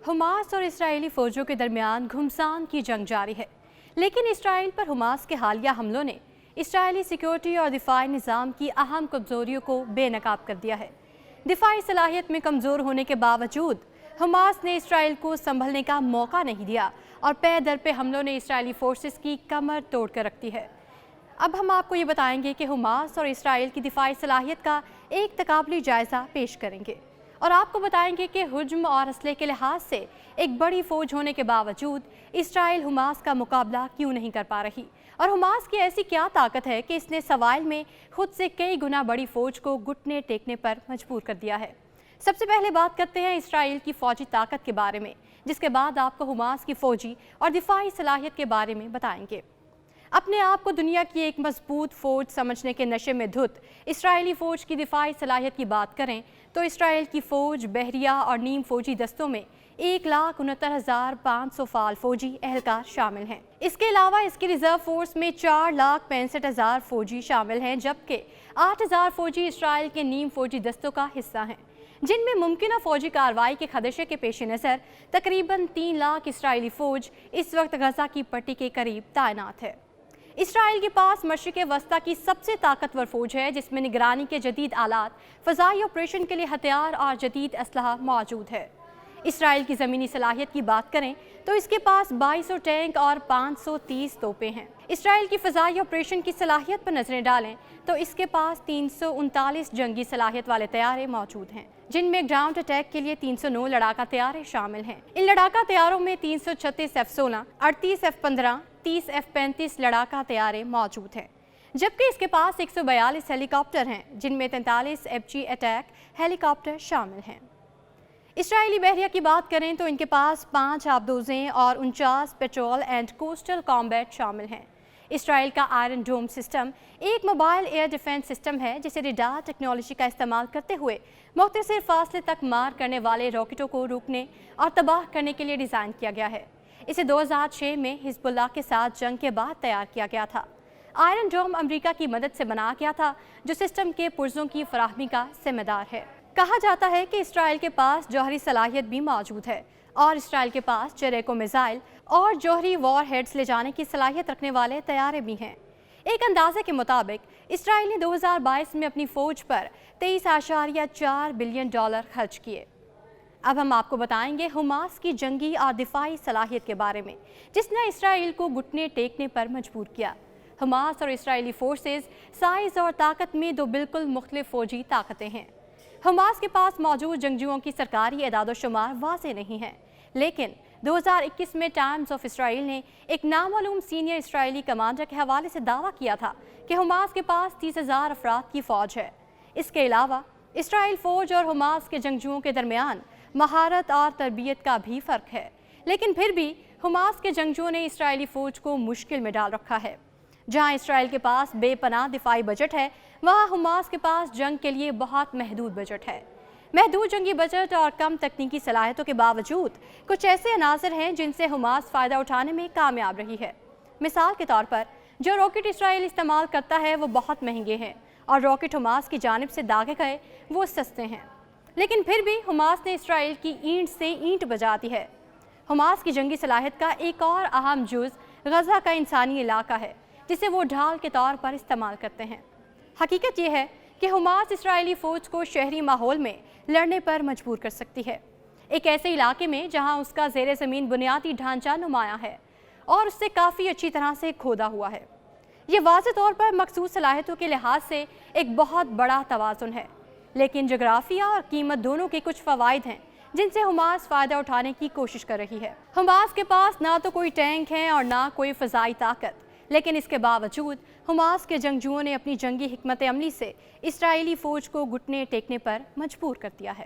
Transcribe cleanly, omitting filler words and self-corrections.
Hamas और Israeli फौजों के दरमियान घुमसान की जंग जारी है, लेकिन इसराइल पर हमास के हालिया हमलों ने इसराइली सिक्योरिटी और दिफाई निज़ाम की अहम कमज़ोरियों को बेनकाब कर दिया है। दिफाई सलाहियत में कमज़ोर होने के बावजूद हमास ने इसराइल को संभलने का मौका नहीं दिया और पे दर पे हमलों ने इसराइली फोर्सेस की कमर तोड़ कर रख दी है। अब हम आपको ये बताएंगे कि हमास और इसराइल की दिफाई सलाहियत का एक तकाबली जायज़ा पेश करेंगे और आपको बताएंगे कि हुज्म और असले के लिहाज से एक बड़ी फौज होने के बावजूद इसराइल हमास का मुकाबला क्यों नहीं कर पा रही और हमास की ऐसी क्या ताकत है कि इसने सवाल में खुद से कई गुना बड़ी फौज को घुटने टेकने पर मजबूर कर दिया है। सबसे पहले बात करते हैं इसराइल की फौजी ताकत के बारे में, जिसके बाद आपको हमास की फौजी और दिफाई सलाहियत के बारे में बताएंगे। अपने आप को दुनिया की एक मजबूत फौज समझने के नशे में धुत इसराइली फौज की दिफाई सलाहियत की बात करें तो इसराइल की फौज बहरिया और नीम फौजी दस्तों में 1,69,500 फाल फौजी एहलकार शामिल हैं। इसके अलावा इसकी रिजर्व फोर्स में 4,65,000 फौजी शामिल हैं, जबकि 8,000 फौजी इसराइल के नीम फौजी दस्तों का हिस्सा हैं, जिनमें मुमकिन फौजी कार्रवाई के खदशे के पेश नज़र तकरीबन 3 लाख इसराइली फौज इस वक्त गजा की पट्टी के करीब तैनात है। इसराइल के पास मशरिक़ वस्ता की सबसे ताकतवर फौज है, जिसमें निगरानी के जदीद आलात, फ़ज़ाई ऑपरेशन के लिए हथियार और जदीद असलहा मौजूद है। इसराइल की ज़मीनी सलाहियत की बात करें तो इसके पास 2200 टैंक और 530 तोपें हैं। इसराइल की फ़ज़ाई ऑपरेशन की सलाहियत पर नजरें डालें तो इसके पास 339 जंगी सलाहियत वाले तैयारे मौजूद हैं, जिनमें ग्राउंड अटैक के लिए 309 लड़ाका तैयारे शामिल हैं। इन लड़ाका तैयारों में 336 F-16, 38 F-15, 30 F-35 लड़ाका तैयारे मौजूद हैं, जबकि इसके पास 142 हेलीकॉप्टर हैं, जिनमें 43 FG अटैक हेलीकॉप्टर शामिल हैं। इसराइली बहरिया की बात करें तो इनके पास 5 आबदोज़ें और 49 पेट्रोल एंड कोस्टल कॉम्बैट शामिल हैं। इसराइल का आयरन डोम सिस्टम एक मोबाइल एयर डिफेंस सिस्टम है, जिसे रेडार टेक्नोलॉजी का इस्तेमाल करते हुए मुख्तसर फासले तक मार करने वाले रॉकेटों को रोकने और तबाह करने के लिए डिज़ाइन किया गया है। इसे 2006 में हिजबुल्लाह के साथ जंग के बाद तैयार किया गया था। आयरन डोम अमेरिका की मदद से बनाया गया था, जो सिस्टम के पुर्जों की फराहमी का जिम्मेदार है। कहा जाता है कि इसराइल के पास जौहरी सलाहियत भी मौजूद है और इसराइल के पास चेरेको मिसाइल और जौहरी वॉर हेड्स ले जाने की सलाहियत रखने वाले तैयारे भी हैं। एक अंदाजे के मुताबिक इसराइल ने 2022 में अपनी फौज पर $23.4 बिलियन खर्च किए। अब हम आपको बताएंगे हमास की जंगी और दिफाई सलाहियत के बारे में, जिसने इसराइल को घुटने टेकने पर मजबूर किया। हमास और इसराइली फोर्सेस साइज और ताकत में दो बिल्कुल मुख्तलिफ फौजी ताकतें हैं। हमास के पास मौजूद जंगजुओं की सरकारी एदाद-ओ-शुमार वाज़ेह नहीं है, लेकिन 2021 में टाइम्स ऑफ इसराइल ने एक नामालूम सीनियर इसराइली कमांडर के हवाले से दावा किया था कि हमास के पास 30,000 अफराद की फ़ौज है। इसके अलावा इसराइल फ़ौज और हमास के जंगजुओं के दरमियान महारत और तरबियत का भी फ़र्क है, लेकिन फिर भी हमास के जंगजुओं ने इसराइली फ़ौज को मुश्किल में डाल रखा है। जहां इसराइल के पास बेपनाह दिफाई बजट है, वहां हमास के पास जंग के लिए बहुत महदूद बजट है। महदूद जंगी बजट और कम तकनीकी सलाहियतों के बावजूद कुछ ऐसे अनासर हैं जिनसे हमास फ़ायदा उठाने में कामयाब रही है। मिसाल के तौर पर जो रॉकेट इसराइल इस्तेमाल करता है वो बहुत महंगे हैं और रॉकेट हमास की जानिब से दागे गए वो सस्ते हैं, लेकिन फिर भी हमास ने इसराइल की ईंट से ईंट बजा दी है। हमास की जंगी सलाहियत का एक और अहम जुज़ गजा का इंसानी इलाका है, जिसे वो ढाल के तौर पर इस्तेमाल करते हैं। हकीकत यह है कि हमास इसराइली फ़ौज को शहरी माहौल में लड़ने पर मजबूर कर सकती है, एक ऐसे इलाके में जहां उसका ज़ेरे ज़मीन बुनियादी ढांचा नुमाया है और उससे काफ़ी अच्छी तरह से खोदा हुआ है। ये वाज़ेह तौर पर मखसूस सलाहियतों के लिहाज से एक बहुत बड़ा तवाज़ुन है, लेकिन जोग्राफिया और कीमत दोनों के कुछ फ़वाइद हैं जिनसे हमास फ़ायदा उठाने की कोशिश कर रही है। हमास के पास ना तो कोई टैंक है और ना कोई फ़ज़ाई ताकत, लेकिन इसके बावजूद हमास के जंगजुओं ने अपनी जंगी हिकमत अमली से इसराइली फ़ौज को घुटने टेकने पर मजबूर कर दिया है।